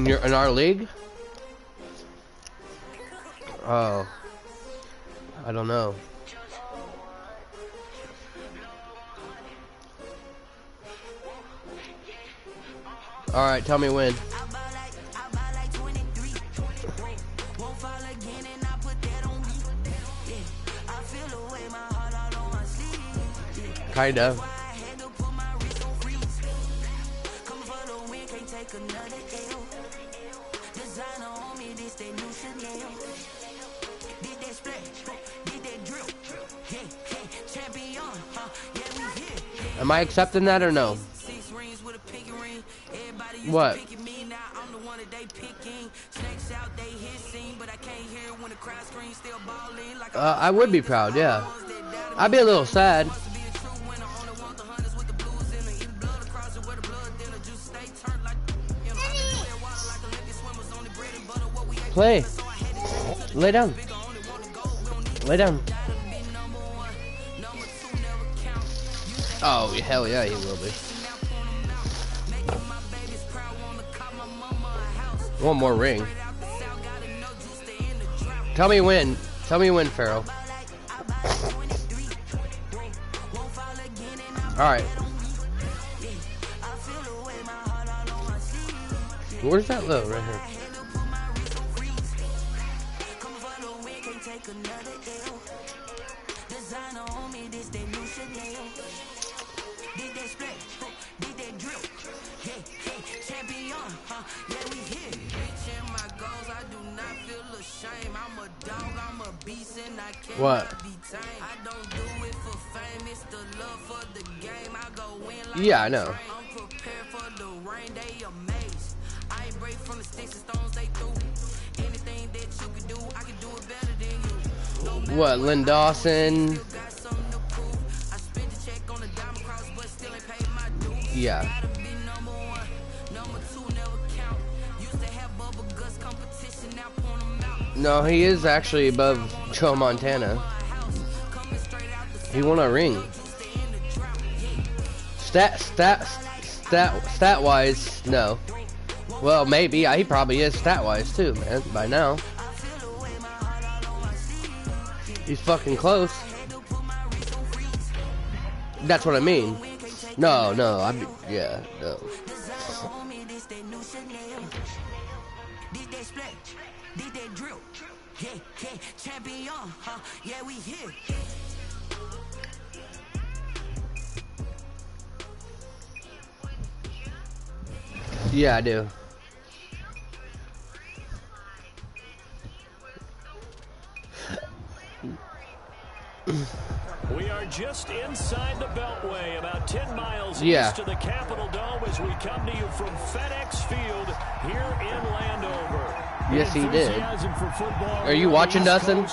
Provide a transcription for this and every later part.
in our league? Oh, I don't know. All right, tell me when. Kind of. Am I accepting that or no? What? I would be proud, yeah. I'd be a little sad. Play. Lay down. Lay down. Oh, hell yeah, he will be. One more ring. Tell me when. Tell me when, Pharaoh. Alright. Where's that low? Right here. What? Yeah, I know. What, Lynn Dawson? Yeah. No, he is actually above Joe Montana. He won a ring. Stat wise, no. Well, maybe. He probably is stat wise too, man. By now, he's fucking close. That's what I mean. No, yeah, no. Yeah, I do. We are just inside the Beltway, about 10 miles east of the Capitol Dome as we come to you from FedEx Field here in Landover. Yes, he did. Are you watching, Dustin?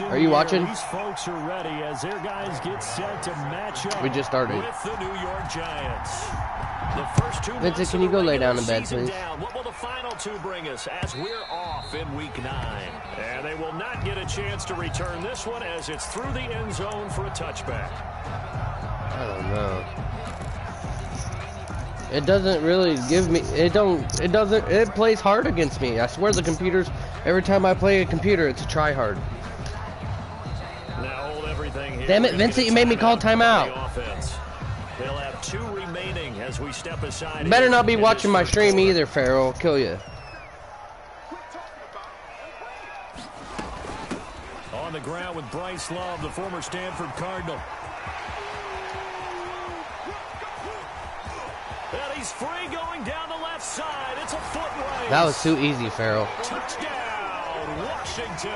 Are you watching? These folks are ready as their guys get set to match up. We just started. With the New York Giants. The first two Vincent, can you go lay down in bed, please? What will the final two bring us as we're off in week 9? And they will not get a chance to return this one as it's through the end zone for a touchback. I don't know. It doesn't really give me, it plays hard against me. I swear the computers, every time I play a computer, it's a try hard. Now hold everything here. Damn it, Vincent, you made me call timeout. They'll have 2 remaining as we step aside. Better not be watching my stream either, Pharaoh. I'll kill you. On the ground with Bryce Love, the former Stanford Cardinal. And he's free going down the left side. It's a foot race. That was too easy, Pharaoh. Touchdown, Washington.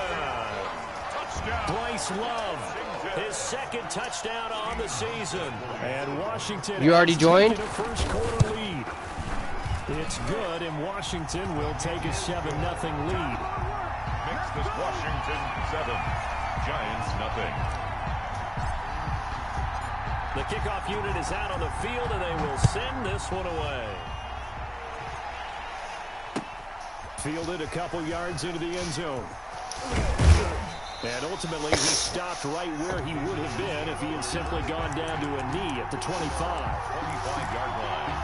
Touchdown. Bryce Love, his second touchdown on the season. And Washington. You already joined? A first quarter lead. It's good, and Washington will take a 7-0 lead. Makes this Washington 7, Giants nothing. The kickoff unit is out on the field, and they will send this one away. Fielded a couple yards into the end zone. And ultimately, he stopped right where he would have been if he had simply gone down to a knee at the 25. 25-yard line.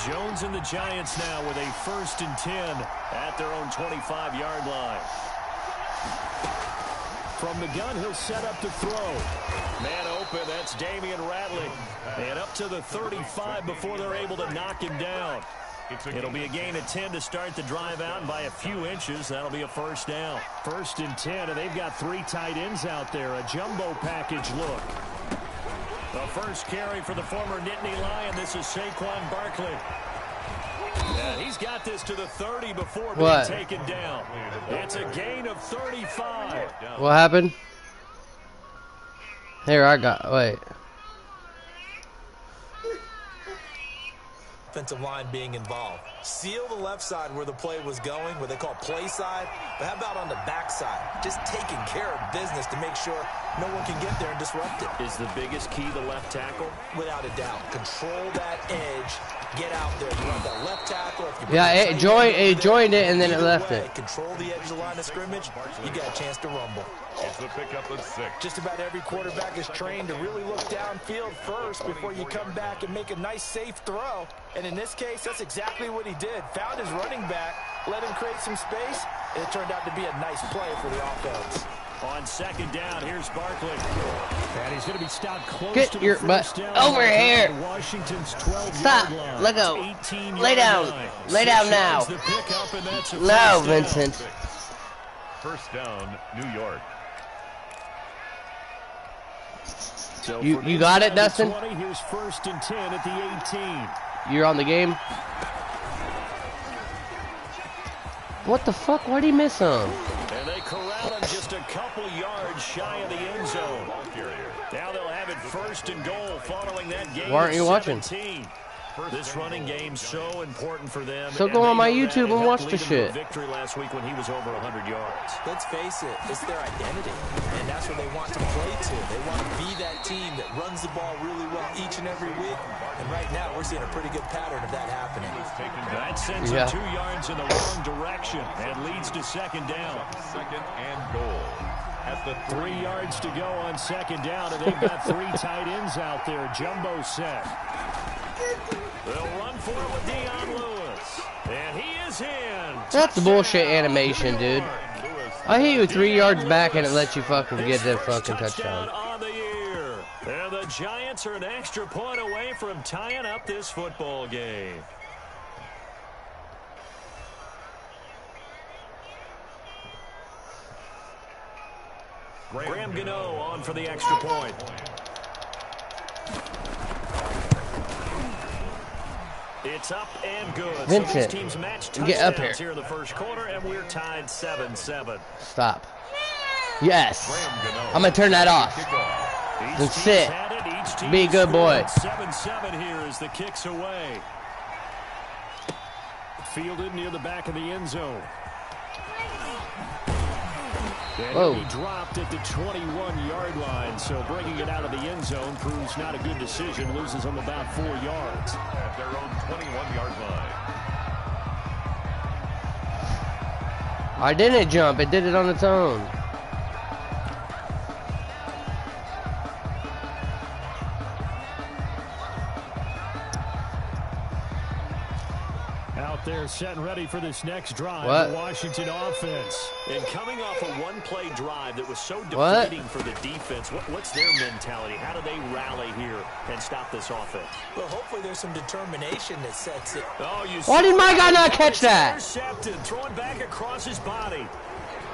Jones and the Giants now with a 1st and 10 at their own 25-yard line. From the gun, he'll set up to throw. Man open, that's Damian Ratley. And up to the 35 before they're able to knock him down. It'll be a gain of 10 to start the drive out, and by a few inches, that'll be a 1st down. 1st and 10, and they've got 3 tight ends out there. A jumbo package look. The first carry for the former Nittany Lion. This is Saquon Barkley. Yeah, he's got this to the 30 before being taken down. It's a gain of 35. What happened? Here, wait. Offensive line being involved. Seal the left side where the play was going, what they call play side. But how about on the back side? Just taking care of business to make sure no one can get there and disrupt it. Is the biggest key the left tackle? Without a doubt. Control that edge. Get out there. You want that left tackle. If you it joined it and then it left it. Control the edge of the line of scrimmage. You got a chance to rumble. It's a pickup of 6. Just about every quarterback is trained to really look downfield first before you come back and make a nice, safe throw. And in this case, that's exactly what he did. Found his running back, let him create some space, and it turned out to be a nice play for the offense. On 2nd down, here's Barkley. And he's going to be stopped close Get to your the butt 1st down. over here. Washington's 12-yard Stop. line. Let go. 18-yard Lay down. line. Lay down now. The pickup, and that's a No, 1st down. Vincent. 1st down, New York. So You got it, Dustin? 20, here's 1st and 10 at the 18. You're on the game. What the fuck? Why'd he miss him? And they corral him just a couple yards shy of the end zone. Now they'll have it 1st and goal following that game. Why aren't you watching? This running game so important for them. So go on my YouTube and watch the shit. Victory last week when he was over 100 yards. Let's face it, it's their identity, and that's what they want to play to. They want to be that team that runs the ball really well each and every week. And right now, we're seeing a pretty good pattern of that happening. That sends him 2 yards in the wrong direction and leads to 2nd down. 2nd and goal. At the 3 yards to go on 2nd down, and they've got 3 tight ends out there. Jumbo set. They'll run for it with Dion Lewis. And he is in. That's bullshit animation, dude. I hit you 3 yards back and it lets you fucking get that fucking touchdown. On the year. And the Giants are an extra point away from tying up this football game. Graham Gano on for the extra point. It's up and good. Vincent, so this team's matched get up here. here in the 1st quarter, and we're tied 7-7. Stop. Yes. I'm going to turn that off. Then sit. Be a good boy. 7-7 here as the kick's away. Fielded near the back of the end zone. And he dropped at the 21-yard line, so bringing it out of the end zone proves not a good decision. Loses him about 4 yards. At their own 21-yard line. I didn't jump. It did it on its own. Out there set and ready for this next drive. The Washington offense. And coming off a one-play drive that was so deflating for the defense, what's their mentality? How do they rally here and stop this offense? Well, hopefully there's some determination that sets it. Oh, why did my guy not catch that? Intercepted, throwing back across his body.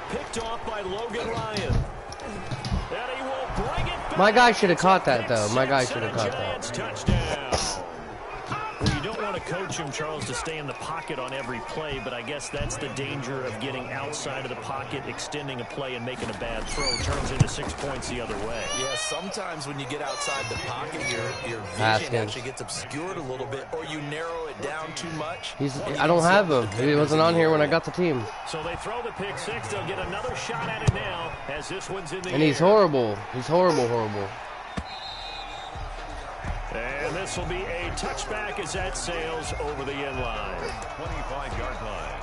Picked off by Logan Ryan. And he will bring it back. My guy should have caught that, though. My guy should have caught that. Touchdown. Well, you don't want to coach him, Charles, to stay in the pocket on every play, but I guess that's the danger of getting outside of the pocket, extending a play, and making a bad throw. Turns into 6 points the other way. Yeah, sometimes when you get outside the pocket, your vision actually gets obscured a little bit, or you narrow it down too much. I don't have him. He wasn't on here when I got the team. So they throw the pick six. They'll get another shot at it now as this one's in the And he's horrible. He's horrible. And this will be a touchback as that sails over the end line. 25-yard line.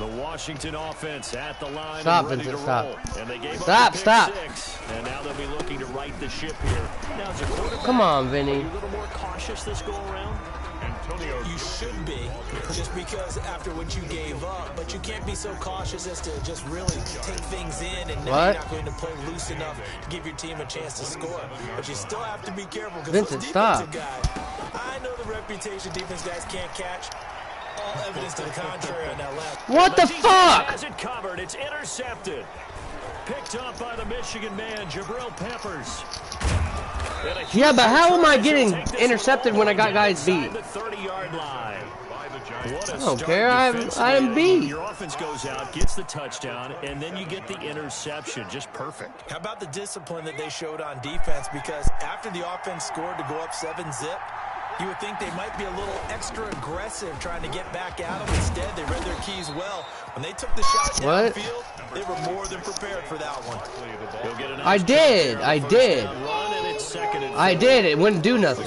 The Washington offense at the line. Stop, and ready Vincent, to stop. roll. And they gave Stop, up the pick stop. 6, and now they'll be looking to right the ship here. Now, as a quarterback, Come on, are Vinny. you a little more cautious this go around? Antonio. You should be, just because after what you gave up, but you can't be so cautious as to just really take things in and know you're not going to play loose enough to give your team a chance to score. But you still have to be careful because Vincent, those stop. defensive guys, I know the reputation defense guys can't catch. All evidence to the contrary on that left. What the fuck? Has it covered. It's intercepted. Picked up by the Michigan man, Jabril Peppers. Yeah, but how am I getting intercepted when I got guys beat? The 30-yard line. I don't care. I'm beat. Your offense goes out, gets the touchdown, and then you get the interception. Just perfect. How about the discipline that they showed on defense? Because after the offense scored to go up 7-zip, you would think they might be a little extra aggressive trying to get back at them. Instead, they read their keys well. When they took the shot downfield, they were more than prepared for that one. I did. It wouldn't do nothing.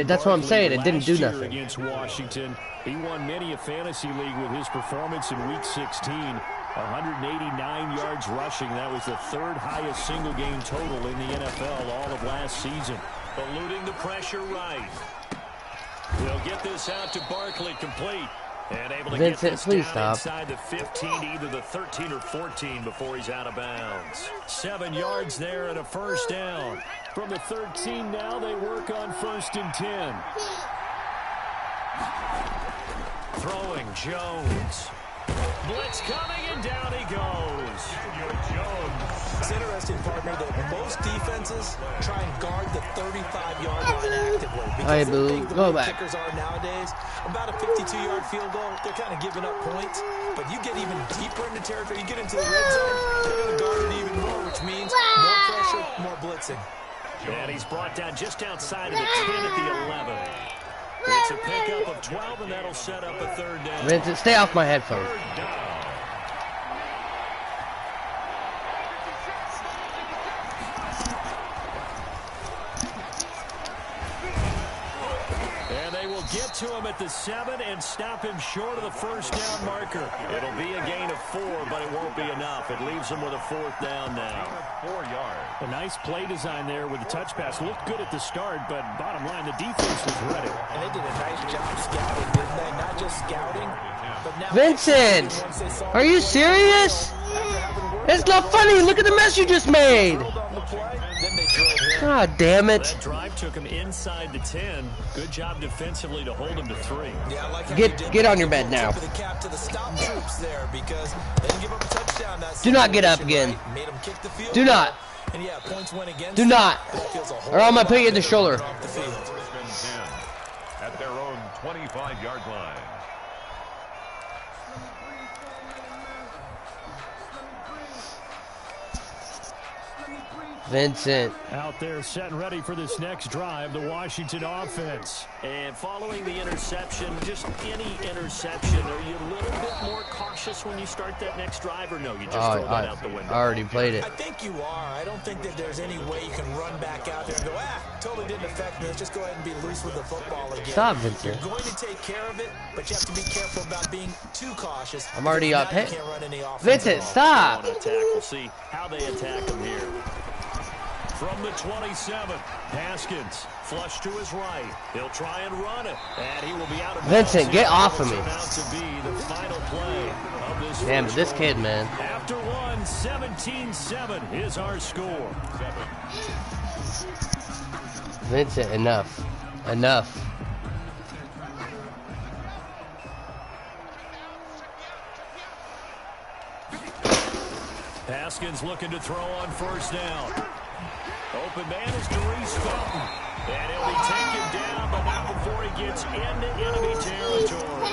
That's what I'm saying. It didn't do nothing. Against Washington, he won many a fantasy league with his performance in Week 16. 189 yards rushing. That was the third highest single game total in the NFL all of last season. Eluding the pressure right. They'll get this out to Barkley, complete. And able to Vincent, get this please down stop. inside the 15, either the 13 or 14 before he's out of bounds. 7 yards there and a first down. From the 13 now, they work on 1st and 10. Throwing Jones. Blitz coming and down he goes. It's interesting, partner, that most defenses try and guard the 35-yard line actively. Because they think the way kickers are nowadays, about a 52-yard field goal, they're kind of giving up points. But you get even deeper into territory, you get into the red zone, they're going to guard it even more, which means more pressure, more blitzing. And he's brought down just outside of the 10 at the 11. It's a pickup of 12, and that'll set up a third down. Vincent, stay off my headphones. And they will get to him at the 7 and stop him short of the first down marker. It'll be a gain of 4, but it won't be enough. It leaves him with a 4th down now. 4 yards. A nice play design there with the touch pass. Looked good at the start, but bottom line, the defense was ready. And they did a nice job scouting, didn't they? Not just scouting, but now... Vincent, are you serious? It's not funny. Look at the mess you just made. God damn it. That drive took him inside the 10. Good job defensively to hold him to 3. Yeah, I like how Get on your bed now. the cap to the stop troops there because they didn't give up a touchdown that Do not get up situation, again. right? Made them kick the field Do not. goal. And yeah, points went against Do not. them. That feels a whole Or I'm gonna put you in the lot shoulder. better off the field. First and 10 at their own 25-yard line. Vincent. Out there setting ready for this next drive, the Washington offense. And following the interception, just any interception, are you a little bit more cautious when you start that next drive, or no, you just throw that out the window? I already played it. I think you are. I don't think that there's any way you can run back out there and go, totally didn't affect me. Let's just go ahead and be loose with the football again. Stop, Vincent. You're going to take care of it, but you have to be careful about being too cautious. I'm already up. Now you can't run any offense Vincent, at all. stop. We'll see how they attack him here. From the 27, Haskins, flush to his right. He'll try and run it, and he will be out of bounds. Vincent, get off of me. Out to be the final play of this Damn, first this quarter. kid, man. After one, 17-7 is our score. Vincent, enough. Enough. Haskins looking to throw on first down. Open man is Darius Felton. And he'll be taken down, but not before he gets into enemy territory.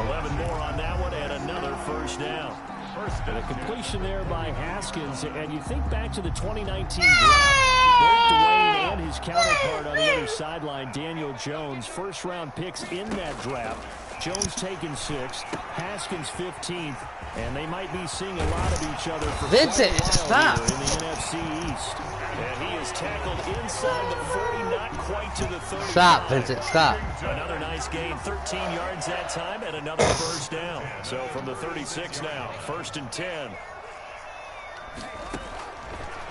11 more on that one, and another first down. And a completion there by Haskins. And you think back to the 2019 draft. Both Dwayne and his counterpart on the other sideline, Daniel Jones, first-round picks in that draft. Jones taken 6th, Haskins 15th, and they might be seeing a lot of each other for Vincent, quite a while stop. here in the NFC East. And he is tackled inside the 40, not quite to the 30. Stop, Vincent, stop. Another nice gain, 13 yards that time, and another first down. So from the 36 now, 1st and 10.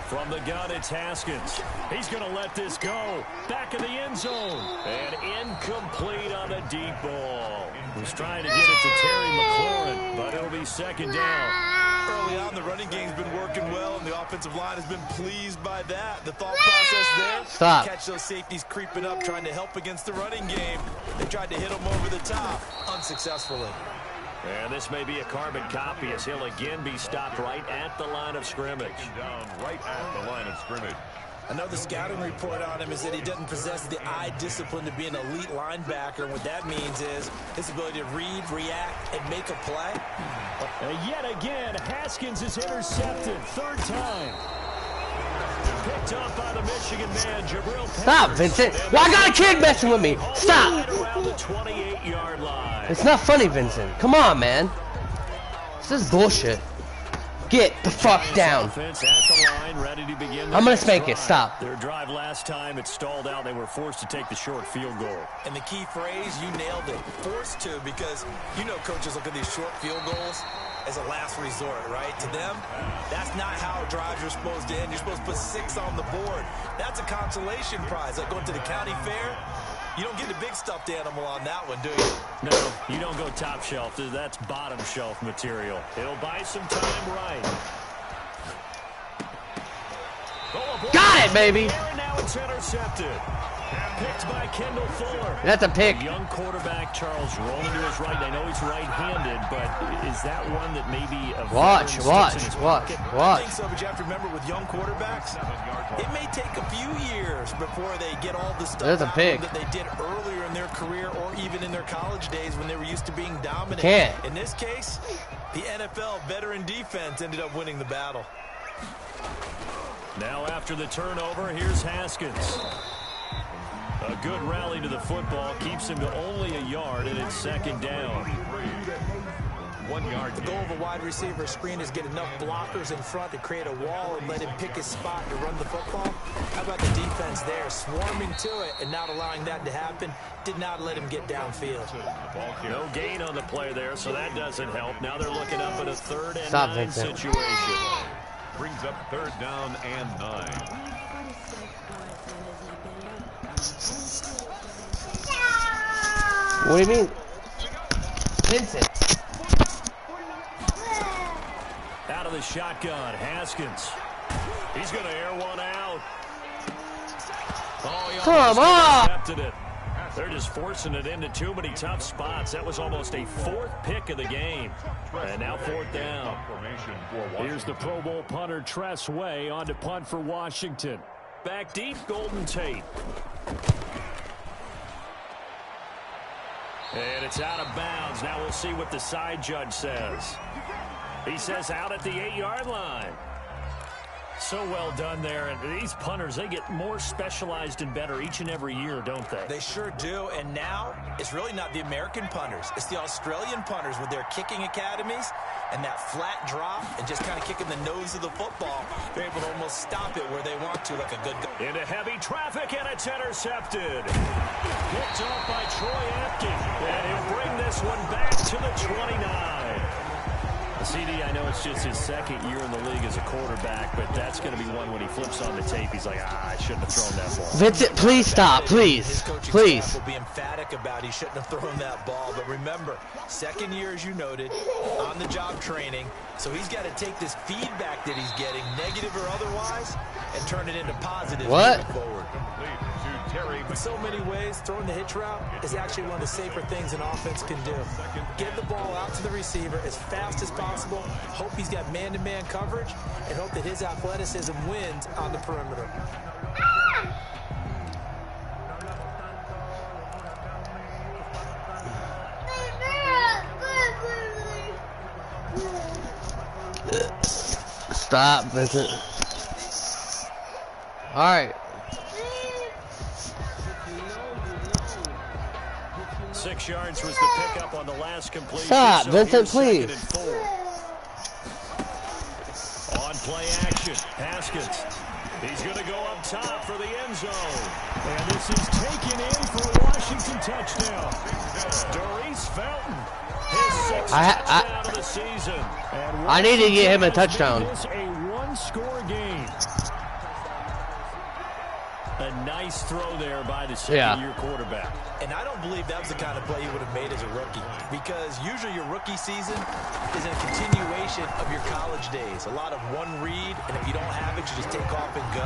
From the gun, it's Haskins. He's going to let this go. Back in the end zone. And incomplete on a deep ball. He's trying to get it to Terry McLaurin, but it'll be 2nd down. Early on, the running game's been working well, and the offensive line has been pleased by that. The thought process there, stop. Catch those safeties creeping up, trying to help against the running game. They tried to hit them over the top, unsuccessfully. And this may be a carbon copy as he'll again be stopped right at the line of scrimmage. Down right at the line of scrimmage. Another scouting report on him is that he doesn't possess the eye discipline to be an elite linebacker. And what that means is his ability to read, react, and make a play. Yet again, Haskins is intercepted. 3rd time. Picked up by the Michigan man, Jabril. Stop, Vincent. Well, I got a kid messing with me. Stop. Right around the 28-yard line. It's not funny, Vincent. Come on, man. This is bullshit. Get the fuck down. I'm gonna spank it. Stop. Their drive last time, it stalled out. They were forced to take the short field goal. And the key phrase, you nailed it. Forced to, because you know coaches look at these short field goals as a last resort, right? To them, that's not how drives are supposed to end. You're supposed to put 6 on the board. That's a consolation prize. Like going to the county fair, you don't get the big stuffed animal on that one, do you? No, you don't go top shelf. That's bottom shelf material. It'll buy some time right. Got it, baby. And now it's intercepted. Picked by Kendall Fuller. That's a pick. Young quarterback Charles rolling to his right. I know he's right-handed, but is that one that maybe a watch. I think so, but you have to remember with young quarterbacks, it may take a few years before they get all the stuff There's a pick. that they did earlier in their career or even in their college days when they were used to being dominant. Can't. In this case, the NFL veteran defense ended up winning the battle. Now after the turnover, here's Haskins. A good rally to the football keeps him to only a yard, and it's 2nd down. 1 yard. The goal of a wide receiver screen is get enough blockers in front to create a wall and let him pick his spot to run the football. How about the defense there, swarming to it and not allowing that to happen? Did not let him get downfield. No gain on the play there, so that doesn't help. Now they're looking up at a 3rd and 9 Vincent. situation. Brings up 3rd down and 9. What do you mean? Vincent. Out of the shotgun, Haskins. He's going to air one out. Oh, he Come on! Intercepted it. They're just forcing it into too many tough spots. That was almost a 4th pick of the game. And now 4th down. Here's the Pro Bowl punter, Tress Way, on to punt for Washington. Back deep, Golden Tate. And it's out of bounds. Now we'll see what the side judge says. He says out at the 8-yard line. So well done there. And these punters, they get more specialized and better each and every year, don't they? They sure do. And now it's really not the American punters. It's the Australian punters with their kicking academies and that flat drop and just kind of kicking the nose of the football. They're able to almost stop it where they want to, like a good goal. Into heavy traffic, and it's intercepted. Picked off by Troy Apken. And he'll bring this one back to the 29. CD, I know it's just his 2nd year in the league as a quarterback, but that's going to be one when he flips on the tape. He's like, I shouldn't have thrown that ball. Vincent, please stop, please. Please. Will be emphatic about he shouldn't have thrown that ball. But remember, 2nd year, as you noted, on-the-job training. So he's got to take this feedback that he's getting, negative or otherwise, and turn it into positive moving forward. In so many ways, throwing the hitch route is actually one of the safer things an offense can do. Get the ball out to the receiver as fast as possible, hope he's got man-to-man coverage, and hope that his athleticism wins on the perimeter. Stop, Vincent. All right. 6 yards was the pickup on the last completion. Stop, so Vincent, please. 2nd and 4. On play action, Haskins. He's going to go up top for the end zone. And this is taken in for a Washington touchdown. Doris Felton, his sixth touchdown of the season. I need to get him a touchdown. This a one-score game. A nice throw there by the second-year quarterback. And I don't believe that was the kind of play he would have made as a rookie, because usually your rookie season is a continuation of your college days. A lot of one read, and if you don't have it, you just take off and go.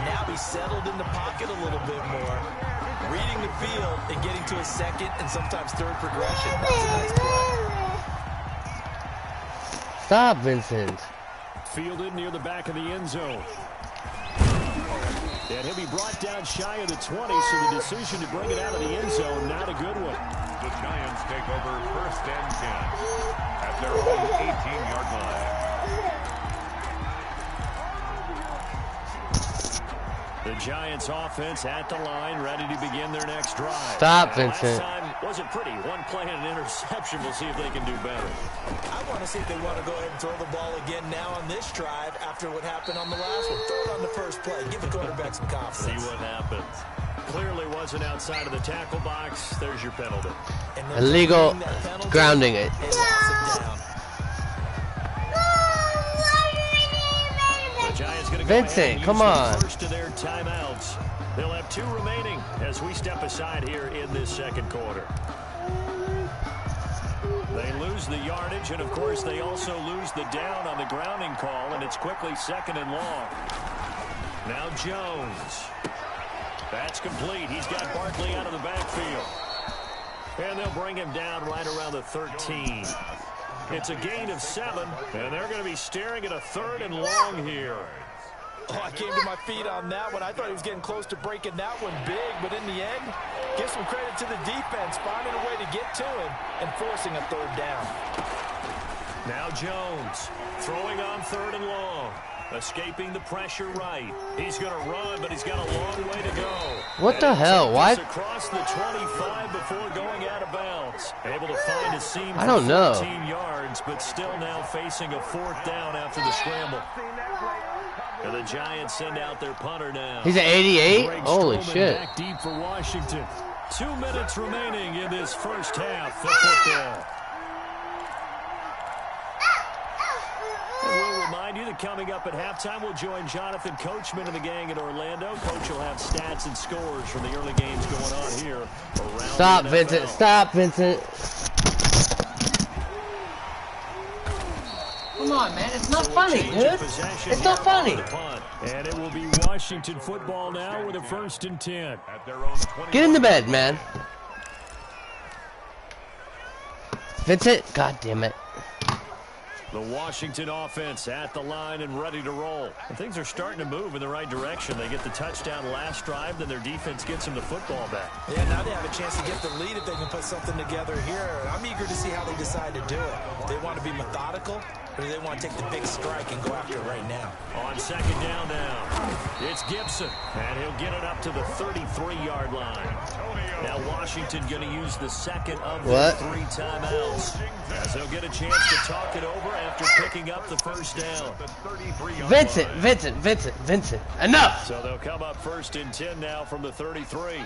Now he's settled in the pocket a little bit more, reading the field and getting to a second and sometimes third progression. That's a nice play. Stop, Vincent. Fielded near the back of the end zone. And he'll be brought down shy of the 20, so the decision to bring it out of the end zone, not a good one. The Giants take over 1st and 10 at their own 18-yard line. The Giants offense at the line, ready to begin their next drive. Stop, Vincent. Last time wasn't pretty. One play and an interception. We'll see if they can do better. I want to see if they want to go ahead and throw the ball again now on this drive after what happened on the last one. Throw it on the first play. Give the quarterback some confidence. See what happens. Clearly wasn't outside of the tackle box. There's your penalty. Illegal grounding it. Vincent, come on. First of their timeouts. They'll have 2 remaining as we step aside here in this second quarter. They lose the yardage, and of course they also lose the down on the grounding call, and it's quickly 2nd and long. Now Jones. That's complete. He's got Barkley out of the backfield. And they'll bring him down right around the 13. It's a gain of 7, and they're going to be staring at a 3rd and long here. Oh, I came to my feet on that one. I thought he was getting close to breaking that one big, but in the end, give some credit to the defense, finding a way to get to him and forcing a 3rd down. Now Jones throwing on 3rd and long. Escaping the pressure right. He's going to run, but he's got a long way to go. What the hell? Why? Across the 25 before going out of bounds. Able to find a seam I don't know. 14 yards, but still now facing a 4th down after the scramble. And the Giants send out their punter now. He's at 88? Greg Holy Stroman shit. Back deep for Washington. 2 minutes remaining in this first half of football. We'll remind you that coming up at halftime, we'll join Jonathan Coachman and the gang in Orlando. Coach will have stats and scores from the early games going on here around Stop, the Vincent. NFL. Stop, Vincent. Come on, man. It's not funny, dude. It's not funny. And it will be Washington football now with a 1st and 10. At their own 20. Get in the bed, man. Vincent, god damn it. The Washington offense at the line and ready to roll. And things are starting to move in the right direction. They get the touchdown last drive, then their defense gets them the football back. Yeah, now they have a chance to get the lead if they can put something together here. I'm eager to see how they decide to do it. Do they want to be methodical, or do they want to take the big strike and go after it right now? On 2nd down now, it's Gibson, and he'll get it up to the 33-yard line. Now Washington going to use the 2nd of their 3 timeouts, as they'll get a chance to talk it over after picking up the 1st down. Vincent. Enough! So they'll come up 1st and 10 now from the 33.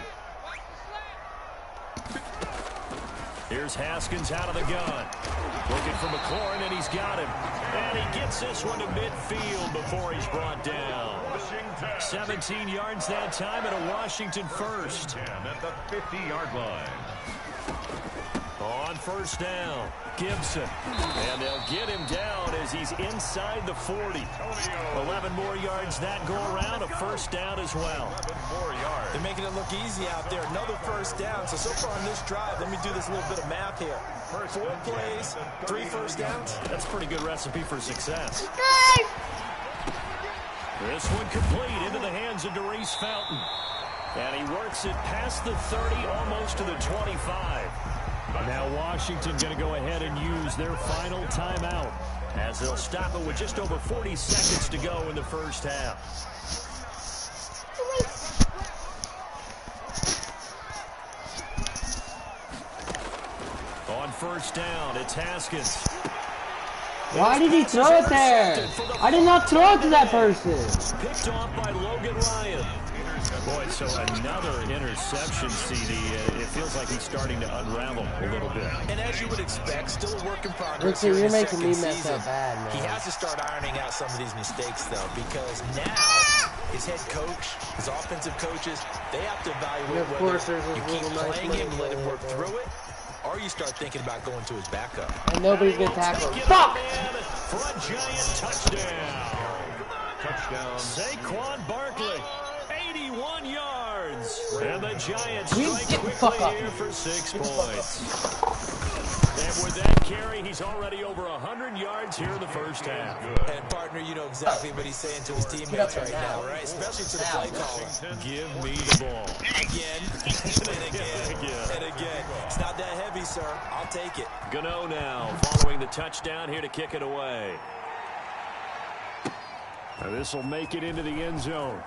Here's Haskins out of the gun. Looking for McLaurin, and he's got him. And he gets this one to midfield before he's brought down. 17 yards that time, and a Washington 1st. At the 50-yard line. On 1st down, Gibson. And they'll get him down as he's inside the 40. 11 more yards that go around, a 1st down as well. 11 more yards. They're making it look easy out there. Another 1st down. So far on this drive, let me do this little bit of math here. 4 plays, 3 1st downs. That's a pretty good recipe for success. This one complete into the hands of Doris Felton. And he works it past the 30, almost to the 25. Now Washington going to go ahead and use their final timeout, as they'll stop it with just over 40 seconds to go in the first half. On 1st down, it's Haskins. Why did he throw it there? I did not throw it to that person. Picked off by Logan Ryan. Boy, so another interception, CD. It feels like he's starting to unravel a little bit. And as you would expect, still a work in progress. Listen, you're making me mess up bad, man. He has to start ironing out some of these mistakes, though, because now his head coach, his offensive coaches, they have to evaluate whether you keep playing him, let him work through it, or you start thinking about going to his backup. And nobody's gonna tackle him. Fuck! For a giant touchdown. Touchdown. Saquon Barkley. 81 yards. And the Giants strike Get the fuck quickly up. here for 6 points. And with that carry, he's already over 100 yards here in the first half. And partner, you know exactly what he's saying to his teammates right now, right? Especially to the play caller. Give me the ball. Again, and again, and again. It's not that heavy, sir. I'll take it. Gano now following the touchdown here to kick it away. This will make it into the end zone.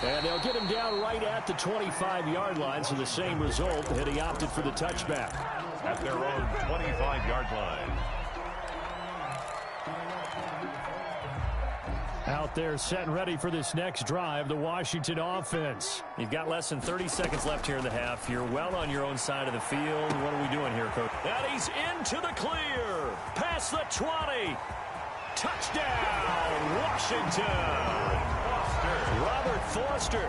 And they'll get him down right at the 25-yard line, so the same result, and he opted for the touchback. At their own 25-yard line. Out there set and ready for this next drive, the Washington offense. You've got less than 30 seconds left here in the half. You're well on your own side of the field. What are we doing here, Coach? And he's into the clear. Past the 20. Touchdown, Washington. Robert Foster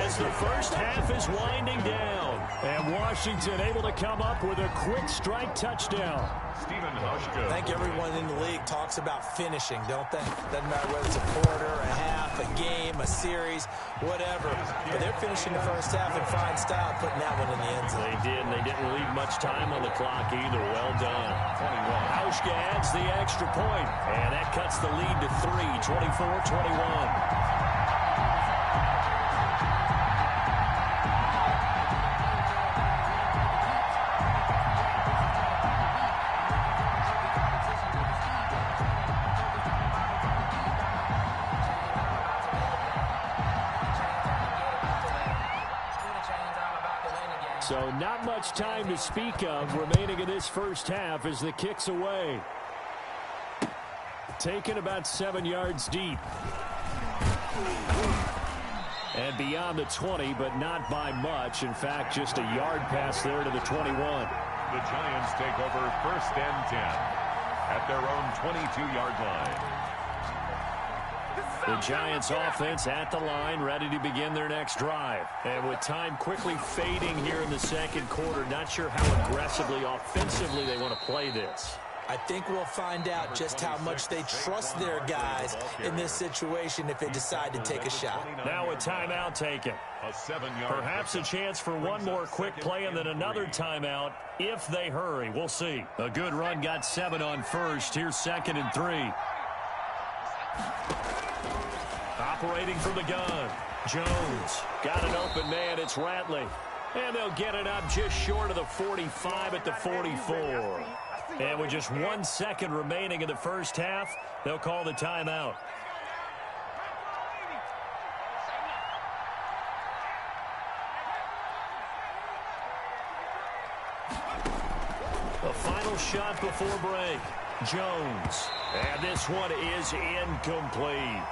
as the first half is winding down. And Washington able to come up with a quick strike touchdown. Stephen Hushka. I think everyone in the league talks about finishing, don't they? Doesn't matter whether it's a quarter, a half, a game, a series, whatever. But they're finishing the first half in fine style, putting that one in the end zone. They did, and they didn't leave much time on the clock either. Well done. 21. Hushka adds the extra point, and that cuts the lead to 3, 24-21. So not much time to speak of remaining in this first half as the kick's away. Taken about 7 yards deep. And beyond the 20, but not by much. In fact, just a yard pass there to the 21. The Giants take over first and 10 at their own 22-yard line. The Giants offense at the line, ready to begin their next drive. And with time quickly fading here in the second quarter, not sure how aggressively, offensively they want to play this. I think we'll find out just how much they trust their guys in this situation if they decide to take a shot. Now a timeout taken. A 7-yard. Perhaps a chance for one more quick play and then another timeout if they hurry. We'll see. A good run got 7 on first. Here's 2nd and 3. Operating from the gun. Jones got an open man. It's Ratley. And they'll get it up just short of the 45 at the 44. And with just 1 second remaining in the first half, they'll call the timeout. The final shot before break. Jones. And this one is incomplete.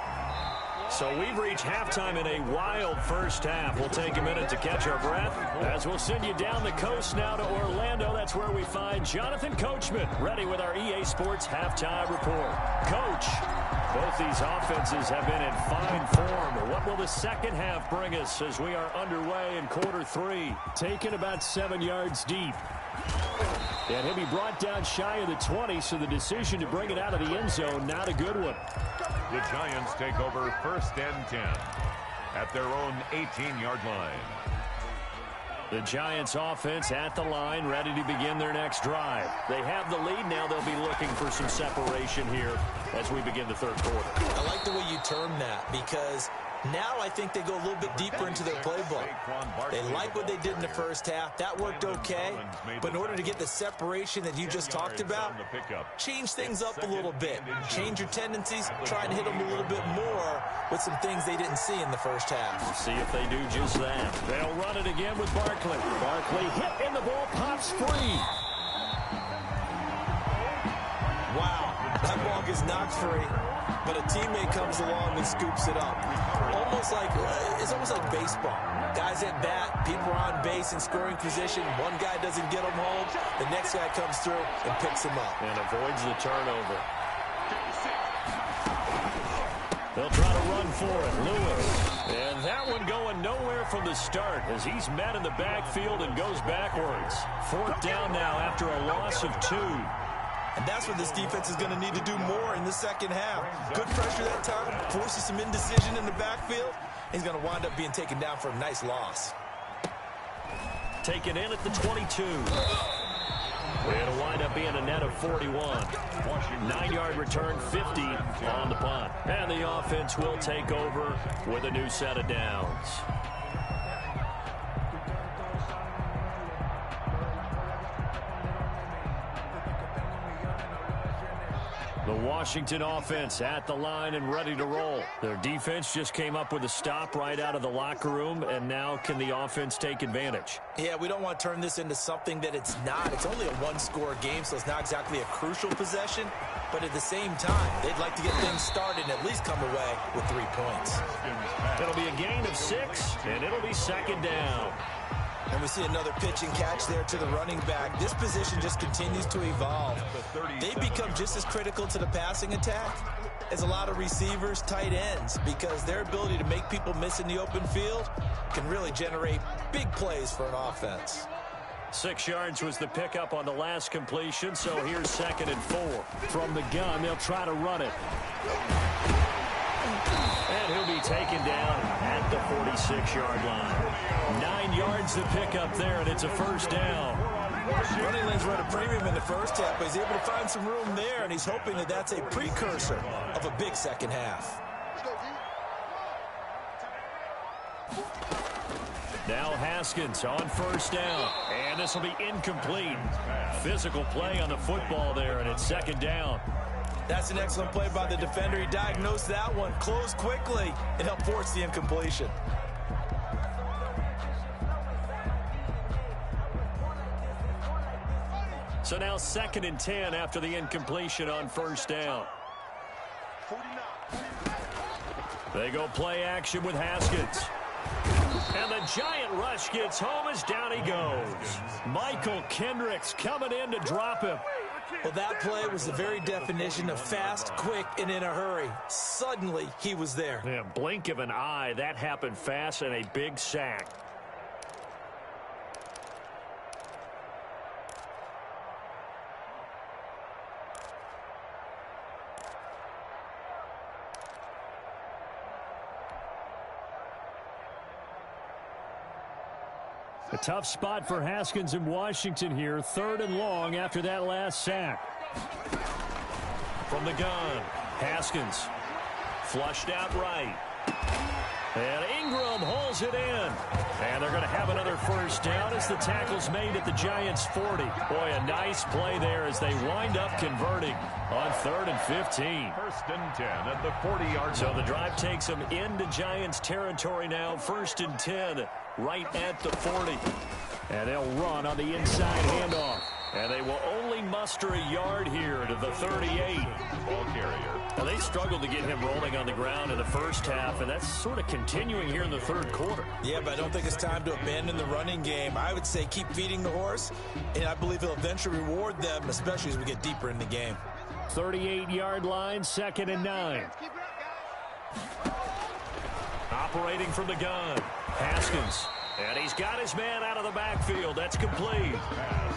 So we've reached halftime in a wild first half. We'll take a minute to catch our breath as we'll send you down the coast now to Orlando. That's where we find Jonathan Coachman ready with our EA Sports Halftime Report. Coach, both these offenses have been in fine form. What will the second half bring us as we are underway in quarter 3? Taken about 7 yards deep. And he'll be brought down shy of the 20, so the decision to bring it out of the end zone, not a good one. The Giants take over first and 10 at their own 18-yard line. The Giants offense at the line, ready to begin their next drive. They have the lead now. They'll be looking for some separation here as we begin the third quarter. I like the way you term that because now I think they go a little bit deeper into their playbook. They like what they did in the first half. That worked okay. But in order to get the separation that you just talked about, change things up a little bit. Change your tendencies. Try and hit them a little bit more with some things they didn't see in the first half. We'll see if they do just that. They'll run it again with Barkley. Barkley hit and the ball pops free. That ball gets knocked free, but a teammate comes along and scoops it up. It's almost like baseball. Guys at bat, people are on base in scoring position. One guy doesn't get them home. The next guy comes through and picks him up. And avoids the turnover. They'll try to run for it. Lewis. And that one going nowhere from the start as he's met in the backfield and goes backwards. 4th down now after a loss of 2. And that's what this defense is going to need to do more in the second half. Good pressure that time, forces some indecision in the backfield. He's going to wind up being taken down for a nice loss. Taken in at the 22. It'll wind up being a net of 41. 9-yard return, 50 on the punt. And the offense will take over with a new set of downs. The Washington offense at the line and ready to roll. Their defense just came up with a stop right out of the locker room, and now can the offense take advantage? Yeah, we don't want to turn this into something that it's not. It's only a one-score game, so it's not exactly a crucial possession. But at the same time, they'd like to get things started and at least come away with 3 points. It'll be a gain of 6, and it'll be 2nd down. And we see another pitch and catch there to the running back. This position just continues to evolve. They become just as critical to the passing attack as a lot of receivers, tight ends, because their ability to make people miss in the open field can really generate big plays for an offense. 6 yards was the pickup on the last completion, so here's 2nd and 4. From the gun, they'll try to run it. And he'll be taken down at the 46-yard line. 9 yards to pick up there, and it's a 1st down. Running lanes run a premium in the first half, but he's able to find some room there, and he's hoping that that's a precursor of a big second half. Now Haskins on 1st down, and this will be incomplete. Physical play on the football there, and it's 2nd down. That's an excellent play by the defender. He diagnosed that one, closed quickly, and helped force the incompletion. So now 2nd and 10 after the incompletion on 1st down. They go play action with Haskins. And the giant rush gets home as down he goes. Michael Kendricks coming in to drop him. Well, that play was the very definition of fast, quick, and in a hurry. Suddenly, he was there. Yeah, blink of an eye, that happened fast, and a big sack. A tough spot for Haskins in Washington here. 3rd and long after that last sack. From the gun, Haskins flushed out right. And Ingram holds it in. And they're going to have another 1st down as the tackle's made at the Giants' 40. Boy, a nice play there as they wind up converting on 3rd and 15. 1st and 10 at the 40-yard line. So the drive takes them into Giants territory now. 1st and 10 right at the 40. And they'll run on the inside handoff. And they will only muster a yard here to the 38. Ball carrier. Now, they struggled to get him rolling on the ground in the first half, and that's sort of continuing here in the 3rd quarter. Yeah, but I don't think it's time to abandon the running game. I would say keep feeding the horse, and I believe he'll eventually reward them, especially as we get deeper in the game. 38-yard line, 2nd and 9. Operating from the gun, Haskins. And he's got his man out of the backfield. That's complete. Pass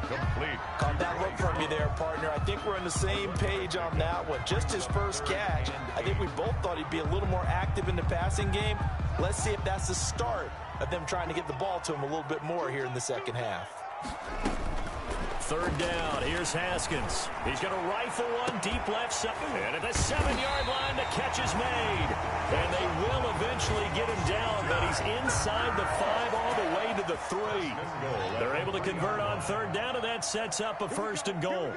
complete. Caught that look from you there, partner. I think we're on the same page on that one. Just his first catch. I think we both thought he'd be a little more active in the passing game. Let's see if that's the start of them trying to get the ball to him a little bit more here in the second half. 3rd down. Here's Haskins. He's going to rifle one deep left side. And at the 7-yard line, the catch is made. And they will eventually get him down, but he's inside the 5 all the way to the 3. They're able to convert on 3rd down, and that sets up a 1st and goal.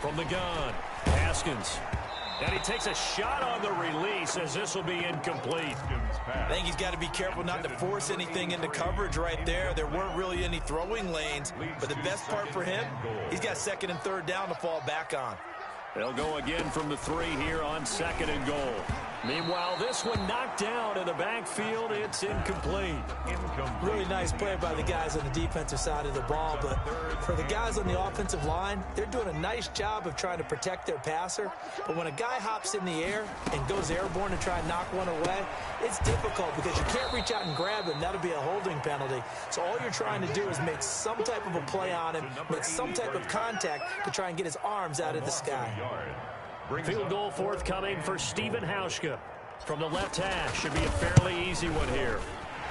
From the gun, Haskins. And he takes a shot on the release as this will be incomplete. I think he's got to be careful not to force anything into coverage right there. There weren't really any throwing lanes, but the best part for him, he's got second and third down to fall back on. They'll go again from the 3 here on 2nd and goal. Meanwhile, this one knocked down in the backfield. It's incomplete. Really nice play by the guys on the defensive side of the ball, but for the guys on the offensive line, they're doing a nice job of trying to protect their passer. But when a guy hops in the air and goes airborne to try and knock one away, it's difficult because you can't reach out and grab him. That'll be a holding penalty. So all you're trying to do is make some type of a play on him, make some type of contact to try and get his arms out of the sky. Field goal forthcoming for Stephen Hauschka from the left hash. Should be a fairly easy one here.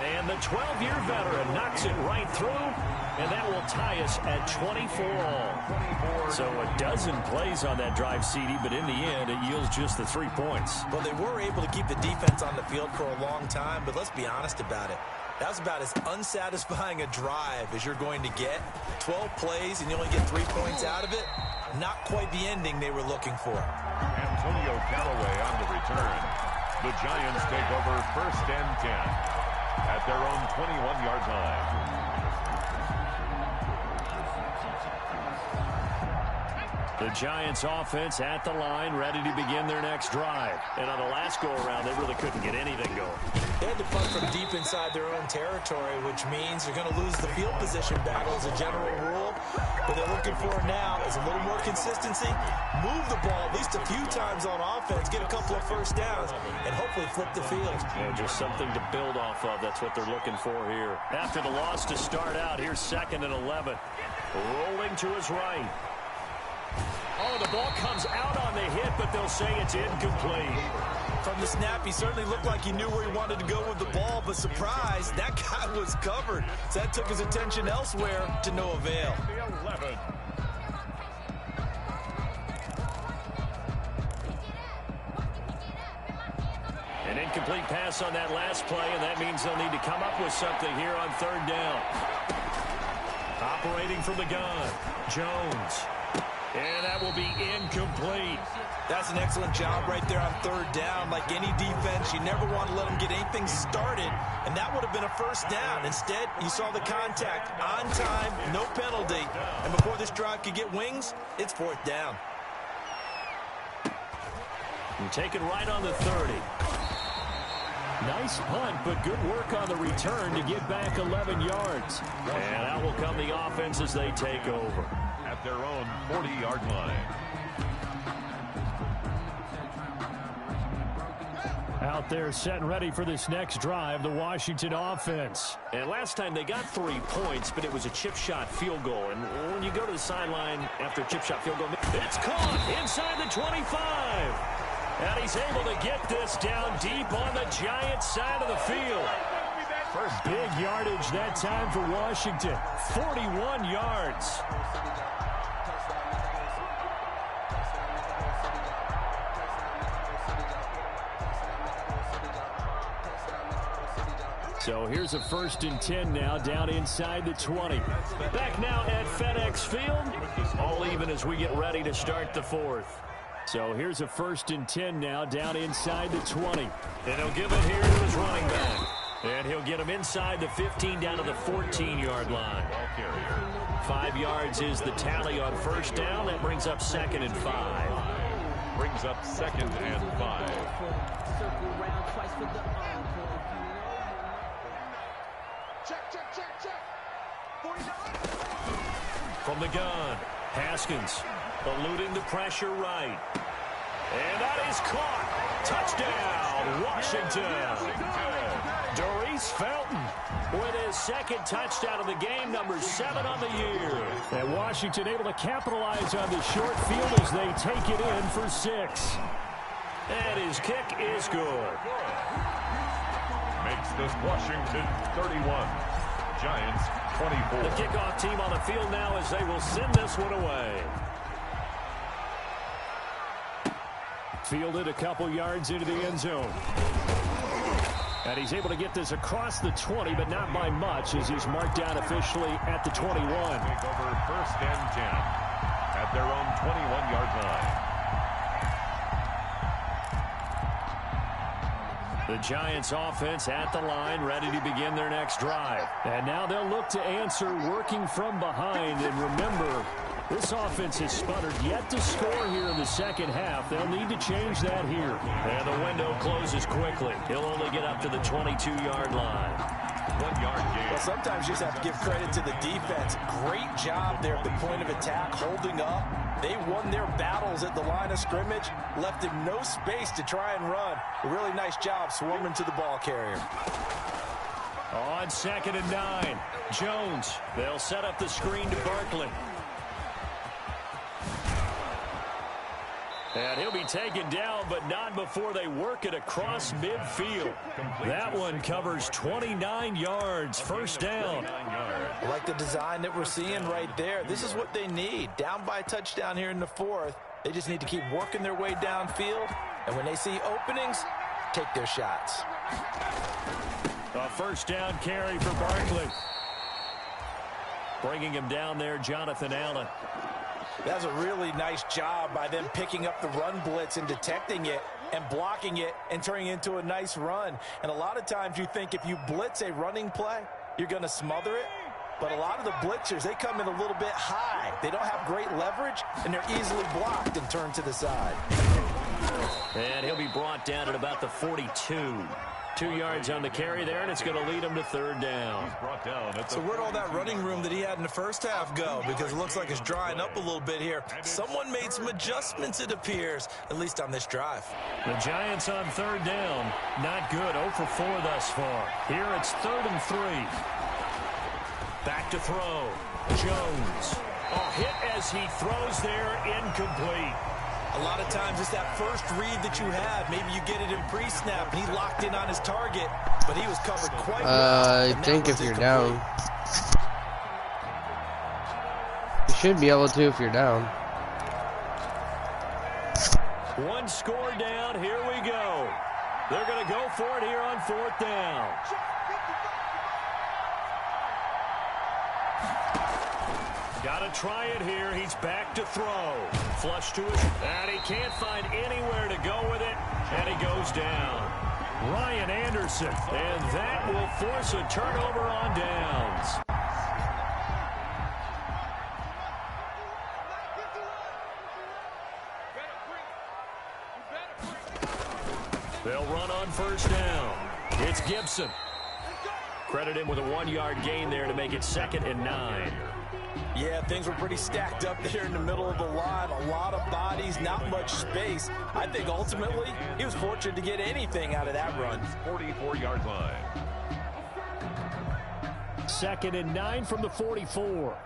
And the 12-year veteran knocks it right through, and that will tie us at 24 all. So a dozen plays on that drive, CD, but in the end, it yields just the 3 points. Well, they were able to keep the defense on the field for a long time, but let's be honest about it. That was about as unsatisfying a drive as you're going to get. 12 plays and you only get 3 points out of it. Not quite the ending they were looking for. Antonio Callaway on the return. The Giants take over 1st and 10 at their own 21-yard line. The Giants offense at the line, ready to begin their next drive. And on the last go-around, they really couldn't get anything going. They had to punt from deep inside their own territory, which means they're going to lose the field position battle as a general rule. What they're looking for now is a little more consistency, move the ball at least a few times on offense, get a couple of first downs, and hopefully flip the field. Yeah, just something to build off of. That's what they're looking for here. After the loss to start out, here's 2nd and 11. Rolling to his right. Oh, the ball comes out on the hit, but they'll say it's incomplete. From the snap, he certainly looked like he knew where he wanted to go with the ball, but surprise, that guy was covered. So that took his attention elsewhere to no avail. An incomplete pass on that last play, and that means they'll need to come up with something here on 3rd down. Operating from the gun, Jones. And that will be incomplete. That's an excellent job right there on 3rd down. Like any defense, you never want to let them get anything started, and that would have been a first down. Instead, you saw the contact on time, no penalty. And before this drive could get wings, it's 4th down. And taken right on the 30. Nice punt, but good work on the return to get back 11 yards. And out will come the offense as they take over. At their own 40-yard line. Out there set and ready for this next drive, the Washington offense. And last time they got 3 points, but it was a chip shot field goal. And when you go to the sideline after a chip shot field goal, it's caught inside the 25. And he's able to get this down deep on the Giants side of the field. First big yardage that time for Washington, 41 yards. So here's a 1st and 10 now, down inside the 20. Back now at FedEx Field. All even as we get ready to start the 4th. So here's a 1st and 10 now, down inside the 20. And he'll give it here to his running back. And he'll get him inside the 15 down to the 14-yard line. 5 yards is the tally on 1st down. That brings up 2nd and 5. Brings up 2nd and 5. From the gun, Haskins eluding the pressure right. And that is caught. Touchdown, Washington. Doris Felton with his 2nd touchdown of the game, number 7 on the year. And Washington able to capitalize on the short field as they take it in for 6. And his kick is good. Makes this Washington 31. Giants 24. The kickoff team on the field now as they will send this one away. Fielded a couple yards into the end zone. And he's able to get this across the 20, but not by much as he's marked down officially at the 21. Take over 1st and 10 at their own 21-yard line. The Giants offense at the line, ready to begin their next drive. And now they'll look to answer working from behind. And remember, this offense has sputtered yet to score here in the second half. They'll need to change that here. And the window closes quickly. He'll only get up to the 22-yard line. 1 yard gain. Well, sometimes you just have to give credit to the defense. Great job there at the point of attack, holding up. They won their battles at the line of scrimmage, left him no space to try and run. A really nice job swarming to the ball carrier. On 2nd and 9, Jones. They'll set up the screen to Barkley. And he'll be taken down, but not before they work it across midfield. That one covers 29 yards, first down. I like the design that we're seeing right there. This is what they need. Down by a touchdown here in the 4th. They just need to keep working their way downfield. And when they see openings, take their shots. A first down carry for Barkley. Bringing him down there, Jonathan Allen. That's a really nice job by them picking up the run blitz and detecting it and blocking it and turning it into a nice run. And a lot of times you think if you blitz a running play, you're going to smother it. But a lot of the blitzers, they come in a little bit high. They don't have great leverage, and they're easily blocked and turned to the side. And he'll be brought down at about the 42. 2 yards on the carry there, and it's going to lead him to 3rd down. So where'd all that running room that he had in the first half go? Because it looks like it's drying up a little bit here. Someone made some adjustments, it appears, at least on this drive. The Giants on 3rd down. Not good. 0 for 4 thus far. Here it's 3rd and 3. Back to throw. Jones. Oh, hit as he throws there, incomplete. A lot of times it's that first read that you have. Maybe you get it in pre-snap, and he locked in on his target, but he was covered quite well. I think if you're down. You should be able to if you're down. One score down. Here we go. They're going to go for it here on 4th down. Got to try it here. He's back to throw. Flush to his, and he can't find anywhere to go with it, and he goes down. Ryan Anderson, and that will force a turnover on downs. They'll run on 1st down. It's Gibson. Credit him with a 1-yard gain there to make it 2nd and 9. Yeah, things were pretty stacked up there in the middle of the line. A lot of bodies, not much space. I think ultimately he was fortunate to get anything out of that run. 44-yard line. 2nd and 9 from the 44.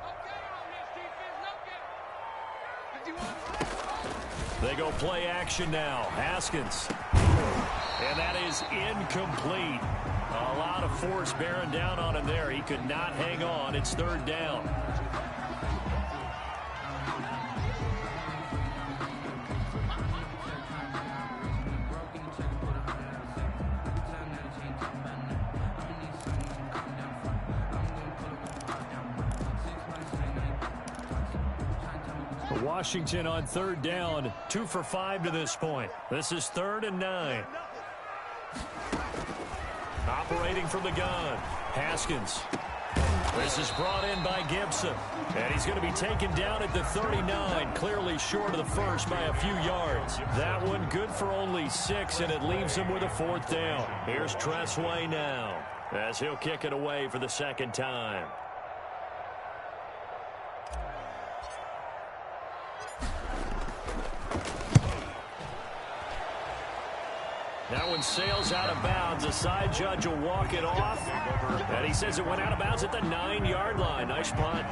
They go play action now. Haskins. And that is incomplete. A lot of force bearing down on him there. He could not hang on. It's 3rd down. Washington on 3rd down, 2 for 5 to this point. This is 3rd and 9. Operating from the gun, Haskins. This is brought in by Gibson, and he's going to be taken down at the 39, clearly short of the first by a few yards. That one good for only 6, and it leaves him with a 4th down. Here's Tressway now, as he'll kick it away for the 2nd time. That one sails out of bounds. The side judge will walk it off. And he says it went out of bounds at the 9-yard line. Nice punt.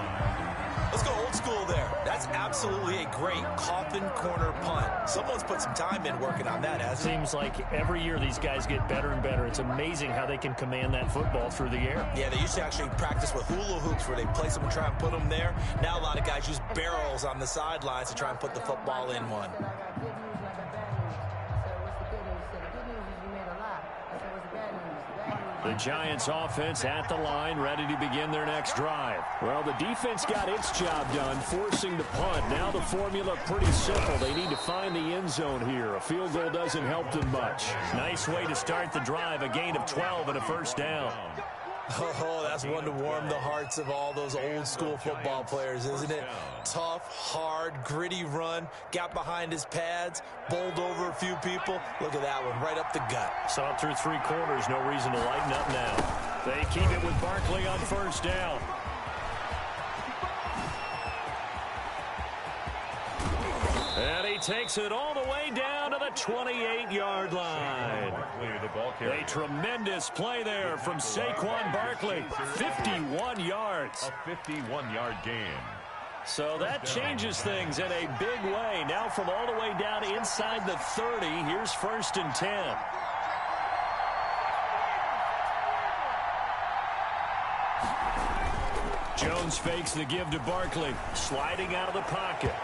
Let's go old school there. That's absolutely a great coffin corner punt. Someone's put some time in working on that, hasn't it? Seems like every year these guys get better and better. It's amazing how they can command that football through the air. Yeah, they used to actually practice with hula hoops where they place them and try and put them there. Now a lot of guys use barrels on the sidelines to try and put the football in one. The Giants offense at the line, ready to begin their next drive. Well, the defense got its job done, forcing the punt. Now the formula pretty simple. They need to find the end zone here. A field goal doesn't help them much. Nice way to start the drive, a gain of 12 and a first down. Oh, that's one to warm the hearts of all those old school football players, isn't it? Tough, hard, gritty run, got behind his pads, bowled over a few people. Look at that one, right up the gut. Saw through three quarters, no reason to lighten up now. They keep it with Barkley on first down. And he takes it all the way down to the 28-yard line. A tremendous play there from Saquon Barkley. 51 yards. A 51-yard gain. So that changes things in a big way. Now from all the way down inside the 30, here's 1st and 10. Jones fakes the give to Barkley. Sliding out of the pocket.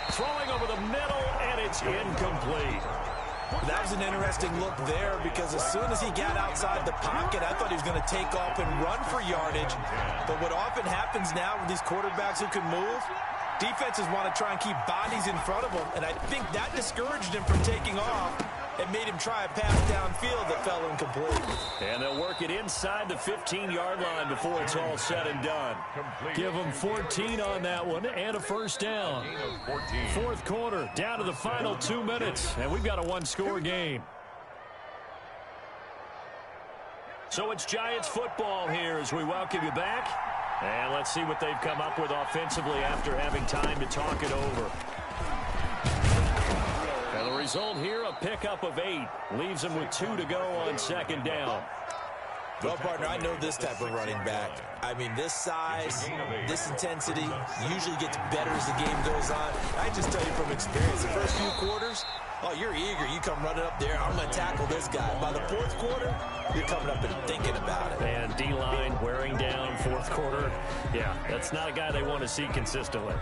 Throwing over the middle, and it's incomplete. That was an interesting look there because as soon as he got outside the pocket, I thought he was going to take off and run for yardage. But what often happens now with these quarterbacks who can move, defenses want to try and keep bodies in front of them, and I think that discouraged him from taking off and made him try a pass downfield that fell incomplete. And they'll work it inside the 15-yard line before it's all said and done. Give them 14 on that one and a first down. Fourth quarter, down to the final 2 minutes, and we've got a one-score game. So it's Giants football here as we welcome you back. And let's see what they've come up with offensively after having time to talk it over. And the result here, a pickup of 8. Leaves them with 2 to go on second down. Well, partner, I know this type of running back. I mean, this size, this intensity usually gets better as the game goes on. I just tell you from experience, the first few quarters, oh, you're eager. You come running up there, I'm going to tackle this guy. By the fourth quarter, you're coming up and thinking about it. And D-line wearing down fourth quarter. Yeah, that's not a guy they want to see consistently.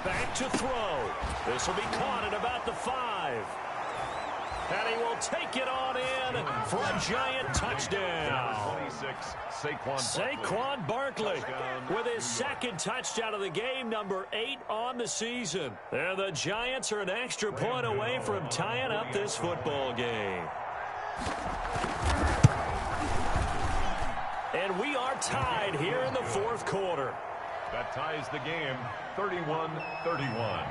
Back to throw. This will be caught at about the 5. And he will take it on in for a Giant touchdown. 26, Saquon Barkley with his second touchdown of the game, number 8 on the season. And the Giants are an extra point away from tying up this football game. And we are tied here in the fourth quarter. That ties the game, 31-31.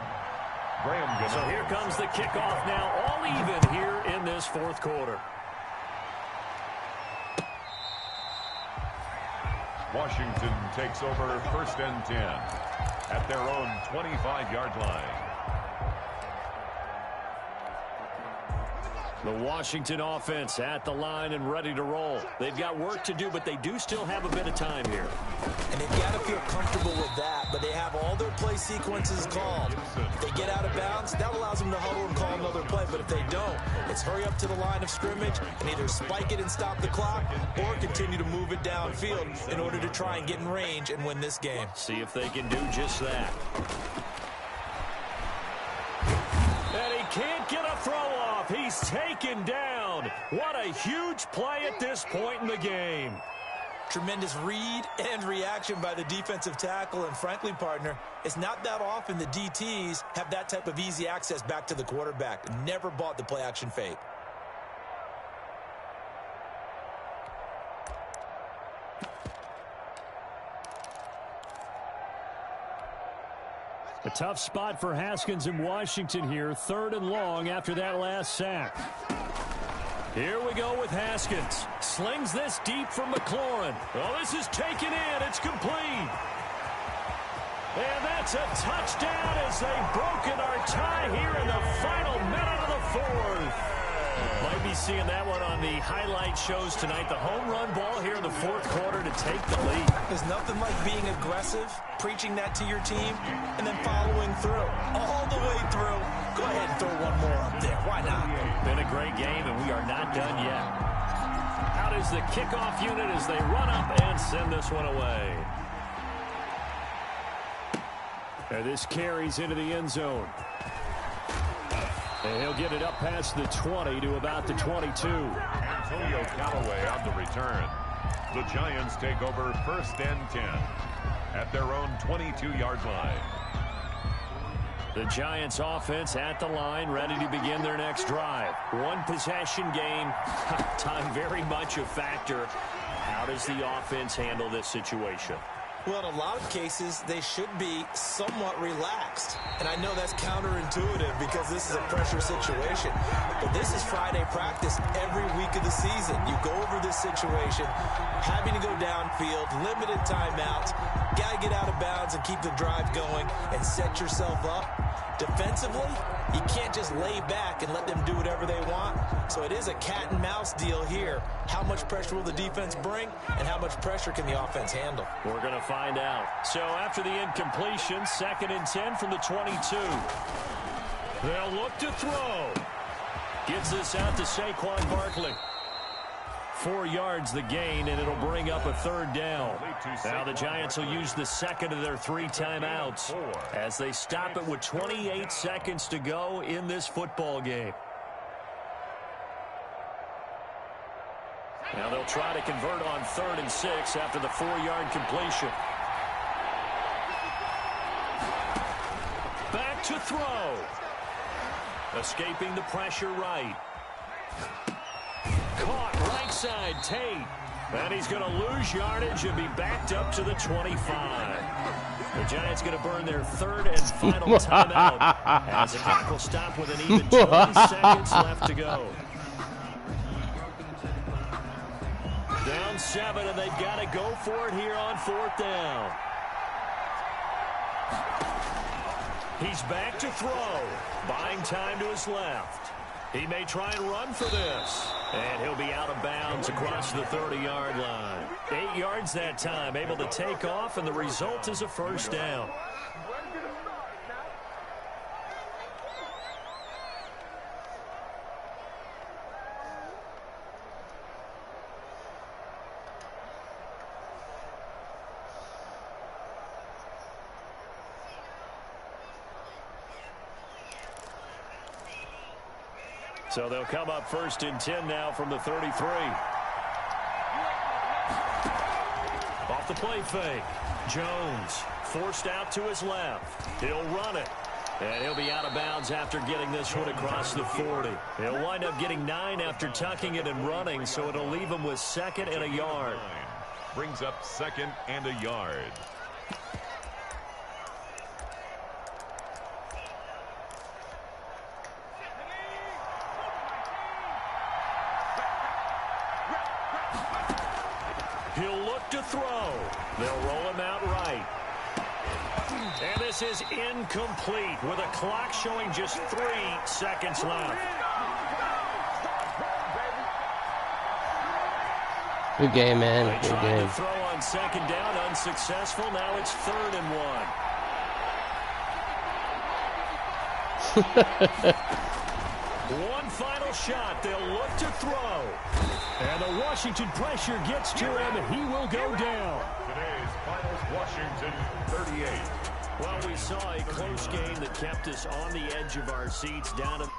So here comes the kickoff now, all even here in this fourth quarter. Washington takes over 1st and 10 at their own 25-yard line. The Washington offense at the line and ready to roll. They've got work to do, but they do still have a bit of time here. And they've got to feel comfortable with that, but they have all their play sequences called. If they get out of bounds, that allows them to huddle and call another play, but if they don't, it's hurry up to the line of scrimmage and either spike it and stop the clock or continue to move it downfield in order to try and get in range and win this game. See if they can do just that. And he can't get a throw off. He's taken down. What a huge play at this point in the game. Tremendous read and reaction by the defensive tackle, and frankly, partner, it's not that often the DTs have that type of easy access back to the quarterback. Never bought the play action fake. A tough spot for Haskins in Washington here. 3rd and long after that last sack. Here we go with Haskins. Slings this deep from McLaurin. Oh, this is taken in. It's complete. And that's a touchdown as they've broken our tie here in the final minute of the fourth. Might be seeing that one on the highlight shows tonight. The home run ball here in the fourth quarter to take the lead. There's nothing like being aggressive, preaching that to your team, and then following through. All the way through. Go ahead and throw one more up there. Why not? Been a great game, and we are not done yet. Out is the kickoff unit as they run up and send this one away. And this carries into the end zone. And he'll get it up past the 20 to about the 22. Antonio Callaway on the return. The Giants take over 1st and 10 at their own 22-yard line. The Giants offense at the line, ready to begin their next drive. One possession game. Time very much a factor. How does the offense handle this situation? Well, in a lot of cases, they should be somewhat relaxed. And I know that's counterintuitive because this is a pressure situation. But this is Friday practice every week of the season. You go over this situation, having to go downfield, limited timeouts, got to get out of bounds and keep the drive going and set yourself up. Defensively, you can't just lay back and let them do whatever they want. So it is a cat and mouse deal here. How much pressure will the defense bring and how much pressure can the offense handle? We're going to find out. So after the incompletion, 2nd and 10 from the 22. They'll look to throw. Gets this out to Saquon Barkley. 4 yards the gain, and it'll bring up a 3rd down. Now the Giants will use the 2nd of their 3 timeouts as they stop it with 28 seconds to go in this football game. Now they'll try to convert on 3rd and 6 after the 4-yard completion. Back to throw. Escaping the pressure right. Caught right side, Tate. And he's going to lose yardage and be backed up to the 25. The Giants going to burn their 3rd and final timeout as the clock will stop with an even 20 seconds left to go. Down 7, and they've got to go for it here on 4th down. He's back to throw. Buying time to his left. He may try and run for this. And he'll be out of bounds across the 30-yard line. 8 yards that time, able to take off, and the result is a 1st down. So they'll come up 1st and 10 now from the 33. Off the play fake. Jones forced out to his left. He'll run it. And he'll be out of bounds after getting this one across the 40. He'll wind up getting 9 after tucking it and running, so it'll leave him with 2nd and a yard. Brings up 2nd and a yard. He'll look to throw. They'll roll him out right. And this is incomplete with a clock showing just 3 seconds left. Good game, man. They Good tried game. to throw on 2nd down, unsuccessful. Now it's 3rd and 1. One final shot. They'll look to throw. And the Washington pressure gets to him, and he will go down. Today's finals, Washington 38. Well, we saw a close game that kept us on the edge of our seats down to